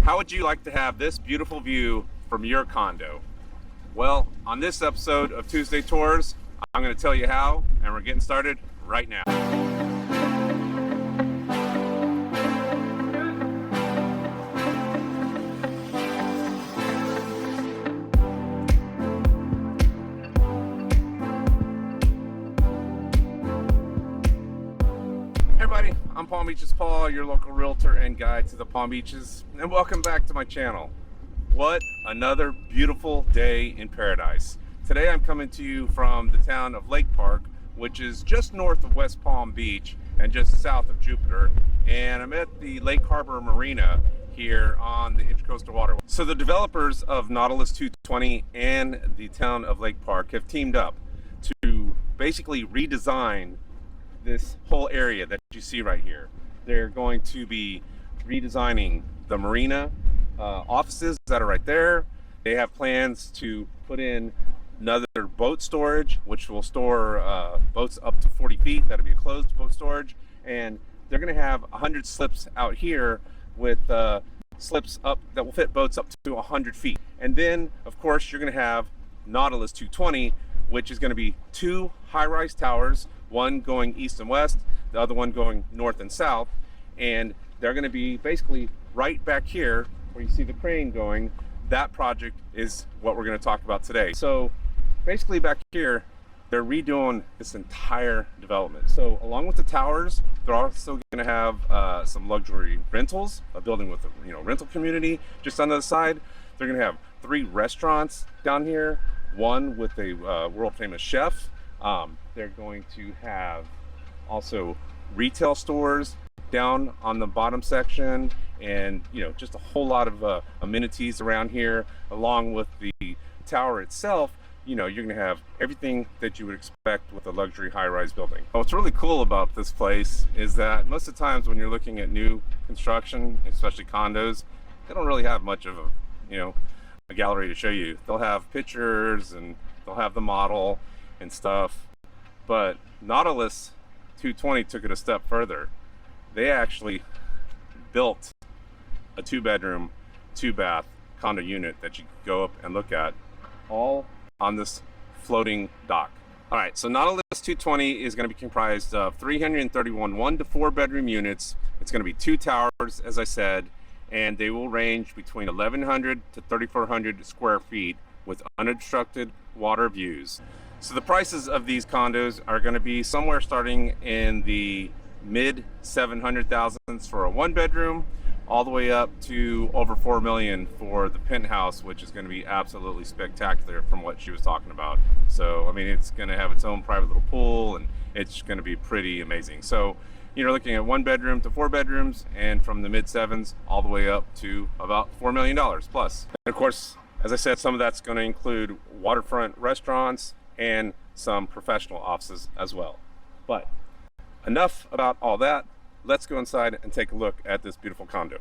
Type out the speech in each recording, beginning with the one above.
How would you like to have this beautiful view from your condo? Well, on this episode of Tuesday Tours, I'm going to tell you how, and we're getting started right now. Hey everybody, I'm Palm Beach's Paul, your local realtor and guide to the Palm Beaches, and welcome back to my channel. What another beautiful day in paradise. Today I'm coming to you from the town of Lake Park, which is just north of West Palm Beach and just south of Jupiter, and I'm at the Lake Harbor Marina here on the Intracoastal Waterway. So the developers of Nautilus 220 and the town of Lake Park have teamed up to basically redesign this whole area that you see right here. They're going to be redesigning the marina offices that are right there. They have plans to put in another boat storage, which will store boats up to 40 feet. That'll be a closed boat storage. And they're going to have 100 slips out here with slips up that will fit boats up to 100 feet. And then, of course, you're going to have Nautilus 220, which is going to be two high-rise towers, one going east and west, the other one going north and south, and they're going to be basically right back here where you see the crane going. That project is what we're going to talk about today. So basically back here, they're redoing this entire development. So along with the towers, they're also going to have some luxury rentals, a building with a rental community just on the other side. They're going to have 3 restaurants down here, one with a world famous chef. They're going to have also retail stores down on the bottom section, and just a whole lot of amenities around here. Along with the tower itself, you're going to have everything that you would expect with a luxury high-rise building. What's really cool about this place is that most of the times when you're looking at new construction, especially condos, they don't really have much of a gallery to show you. They'll have pictures and they'll have the model and stuff, but Nautilus 220 took it a step further. They actually built a 2-bedroom, 2-bath condo unit that you could go up and look at, all on this floating dock. All right, so Nautilus 220 is going to be comprised of 331 1 to 4 bedroom units. It's going to be 2 towers, as I said, and they will range between 1,100 to 3,400 square feet with unobstructed water views. So the prices of these condos are going to be somewhere starting in the mid 700,000s for a 1-bedroom, all the way up to over 4 million for the penthouse, which is going to be absolutely spectacular from what she was talking about. So I mean, it's going to have its own private little pool, and it's going to be pretty amazing. So you're looking at 1-bedroom to 4 bedrooms, and from the mid 7s all the way up to about $4 million plus. And of course, as I said, some of that's going to include waterfront restaurants and some professional offices as well. But enough about all that. Let's go inside and take a look at this beautiful condo.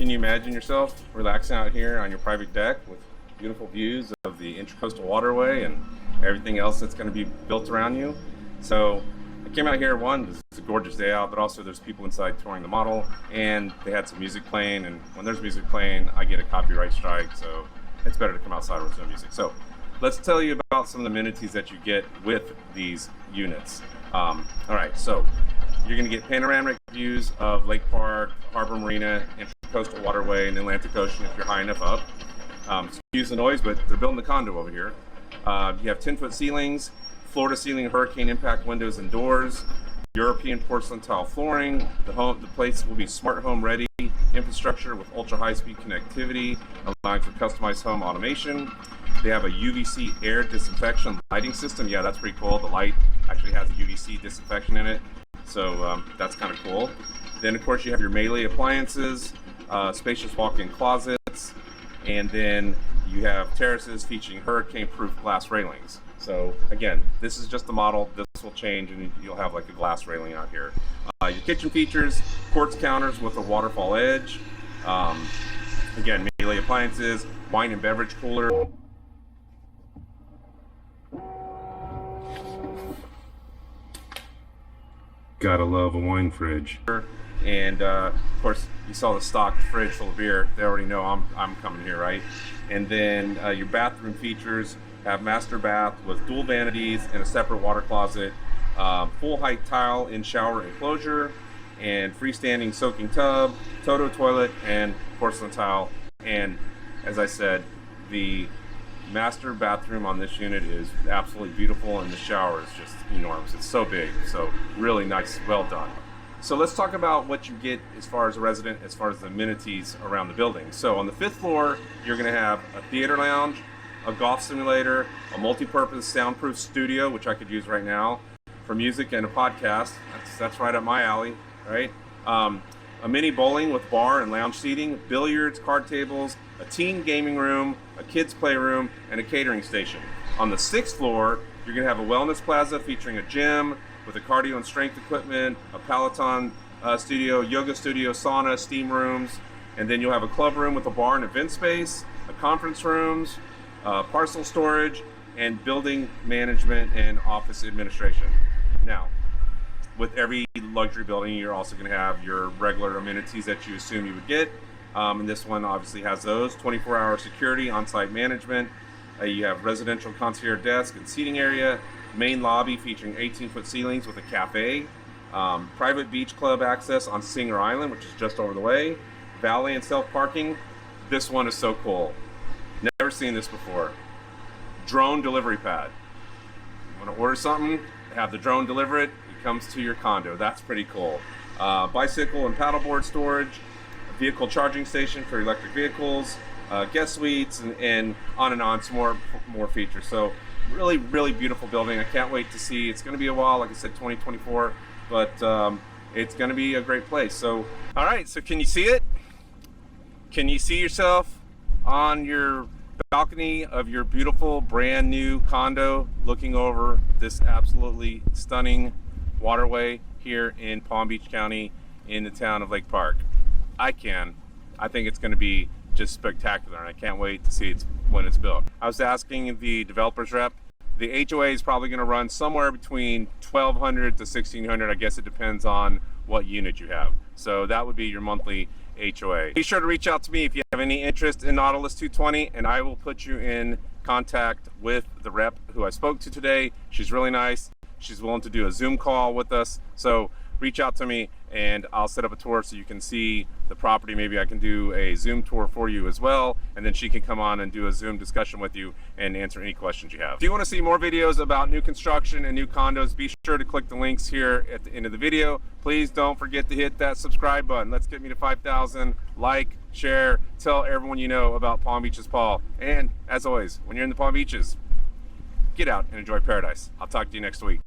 Can you imagine yourself relaxing out here on your private deck with beautiful views of the Intracoastal Waterway and everything else that's going to be built around you? So I came out here, one, it's a gorgeous day out, but also there's people inside touring the model, and they had some music playing, and when there's music playing, I get a copyright strike, so it's better to come outside with no music. So let's tell you about some of the amenities that you get with these units. All right, so you're going to get panoramic views of Lake Park, Harbor Marina, Intracoastal Waterway, and the Atlantic Ocean if you're high enough up. Excuse the noise, but they're building the condo over here. You have 10-foot ceilings, Florida ceiling hurricane impact windows and doors, European porcelain tile flooring. The place will be smart home ready infrastructure with ultra high-speed connectivity, allowing for customized home automation. They have a UVC air disinfection lighting system. Yeah, that's pretty cool. The light actually has a UVC disinfection in it, so that's kind of cool. Then, of course, you have your Melee appliances, spacious walk-in closets, and then you have terraces featuring hurricane-proof glass railings. So again, this is just the model. This will change, and you'll have like a glass railing out here. Your kitchen features quartz counters with a waterfall edge. Again, Melee appliances, wine and beverage cooler. Gotta love a wine fridge. And of course, you saw the stocked fridge full of beer. They already know I'm coming here, right? And then your bathroom features have master bath with dual vanities and a separate water closet, full height tile in shower enclosure, and freestanding soaking tub, Toto toilet, and porcelain tile. And as I said, the master bathroom on this unit is absolutely beautiful, and the shower is just enormous. It's so big, so really nice, well done. So let's talk about what you get as far as a resident, as far as the amenities around the building. So on the 5th floor, you're going to have a theater lounge, a golf simulator, a multi-purpose soundproof studio, which I could use right now for music and a podcast. That's right up my alley, right? A mini bowling with bar and lounge seating, billiards, card tables, a teen gaming room, a kids playroom, and a catering station. On the 6th floor, you're going to have a wellness plaza featuring a gym with a cardio and strength equipment, a Peloton studio, yoga studio, sauna, steam rooms, and then you'll have a club room with a bar and event space, a conference rooms, parcel storage, and building management and office administration. Now, with every luxury building, you're also going to have your regular amenities that you assume you would get. And this one obviously has those: 24-hour security, on-site management. You have residential concierge desk and seating area, main lobby featuring 18-foot ceilings with a cafe, private beach club access on Singer Island, which is just over the way, valet and self-parking. This one is so cool. Never seen this before. Drone delivery pad. You want to order something, have the drone deliver it, it comes to your condo. That's pretty cool. Bicycle and paddleboard storage, a vehicle charging station for electric vehicles, guest suites, and on, some more features. So really, really beautiful building. I can't wait to see. It's going to be a while, like I said, 2024, but it's going to be a great place. So, all right, so can you see it? Can you see yourself on your balcony of your beautiful brand new condo looking over this absolutely stunning waterway here in Palm Beach County in the town of Lake Park? I can. I think it's going to be just spectacular, and I can't wait to see it when it's built. I was asking the developer's rep, the HOA is probably going to run somewhere between $1,200 to $1,600. I guess it depends on what unit you have. So that would be your monthly HOA. Be sure to reach out to me if you have any interest in Nautilus 220, and I will put you in contact with the rep who I spoke to today. She's really nice. She's willing to do a Zoom call with us. So reach out to me and I'll set up a tour so you can see the property. Maybe I can do a Zoom tour for you as well, and then she can come on and do a Zoom discussion with you and answer any questions you have. If you want to see more videos about new construction and new condos, be sure to click the links here at the end of the video. Please don't forget to hit that subscribe button. Let's get me to 5,000. Like, share, tell everyone you know about Palm Beaches Paul. And as always, when you're in the Palm Beaches, get out and enjoy paradise. I'll talk to you next week.